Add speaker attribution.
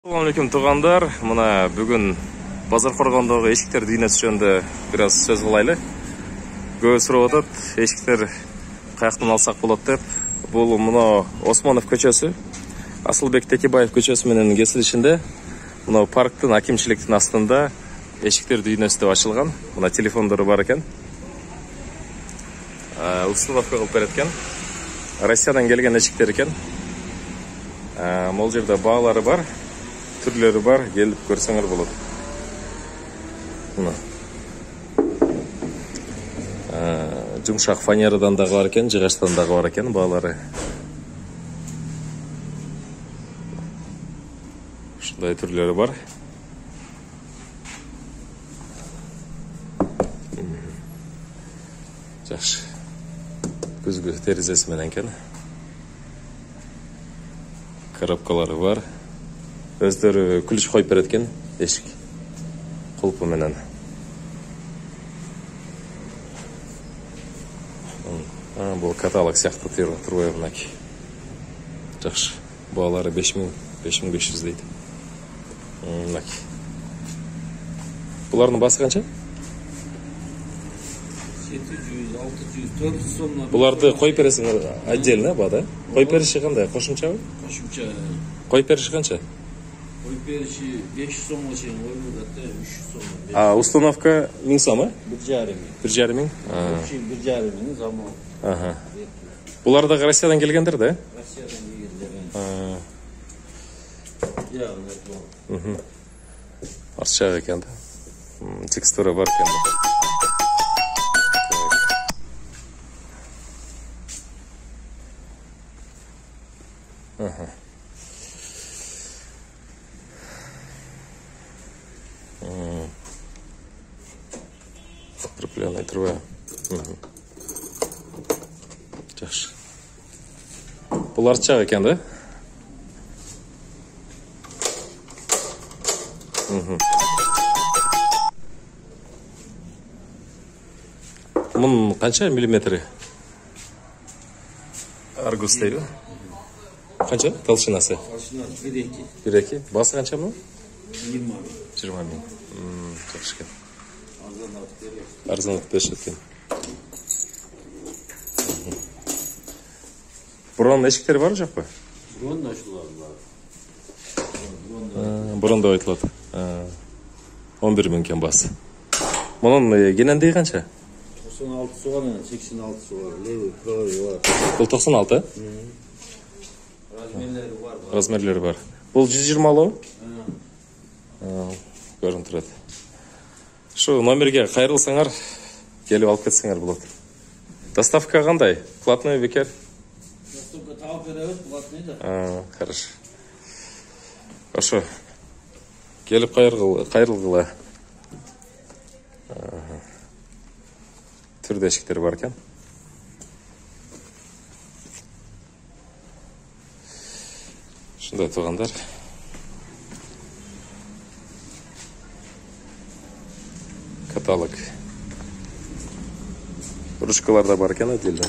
Speaker 1: Assalamualaikum туғандар. Мына бүгін базар қорғандағы ешіктер дүйнесі жөнінде біраз сөз қылайлы. Көбі сұрап отыр, ешіктер қаяқтан алсақ болады деп. Бұл мына Османов көшесі, Асылбек Текебаев көшесі менен кесілішінде, мына парктың акимшіліктің астында ешіктер дүйнесі деп ашылған. Мына телефондары бар екен. Установка қылып береткен. Россиядан келген ешіктер екен. Мол жерде бағалары бар. Түрлері бар, келіп көрсеңер болады. Жұмшақ фанерадан дағы бар екен, жығаштан дағы бар екен, бағалары. Шындай түрлері бар. Жақшы. Күзгі терезесі менен екен. Коробкалары бар. Өздері күліш қойып береткен ешік құлпы менен. Бұл каталог сияқты тұрбай мұнаки. Жақшы. Бағалары 5500 дейді. Мұнаки. Бұлардың басы қанша?
Speaker 2: 700, 600, 400 сомнар.
Speaker 1: Бұларды қойып бересің отдельно бада? Қойып беріші қандай? Қошымша?
Speaker 2: Қошымша.
Speaker 1: Қойып беріші қанша?
Speaker 2: Қойып беріші 500 сомға шейін қойылады, 300 сомға.
Speaker 1: Установка 1000 сомы?
Speaker 2: 1,5 мың.
Speaker 1: 1,5 мың?
Speaker 2: 1,5 мың заман.
Speaker 1: Бұлар да Россиядан келгендер, да?
Speaker 2: Россиядан келгендер. Яғын,
Speaker 1: Аршақ екен, да? Текстура бар екен, да? Закрепленный трое. Жақсы. Бұл арчақ екен, да? Мұның қанша миллиметрі? Аргус дейді. Қанша? Толщинасы?
Speaker 2: Толщинасы 1,2.
Speaker 1: 1,2. Басы қанша мұның?
Speaker 2: 20 мың.
Speaker 1: 20 мың. Жақсы екен.
Speaker 2: Арзанлық
Speaker 1: Арзанлық берші екен. Бұрын ешіктері бар жоқ па?
Speaker 2: Бұрын да ашылады бар.
Speaker 1: Бұрын да айтылады. 11 мың екен басы. Мұның генендей қанша?
Speaker 2: 96 суға, 86 суға, левый, правый бар.
Speaker 1: Бұл 96?
Speaker 2: Размерлері бар.
Speaker 1: Размерлері бар. Бұл 120 алу? Көрін тұрады. Шу номерге қайрылсаңар, келіп алып кетсеңер болады. Доставка қандай? Платный бекер?
Speaker 2: Доставка тауып береді, платный да.
Speaker 1: Хорошо. Ошо. Келіп қайрылғыла. Түрді ешіктер бар екен. Шындай туғандар. Каталог. Ручкалар да бар екен, отдельно.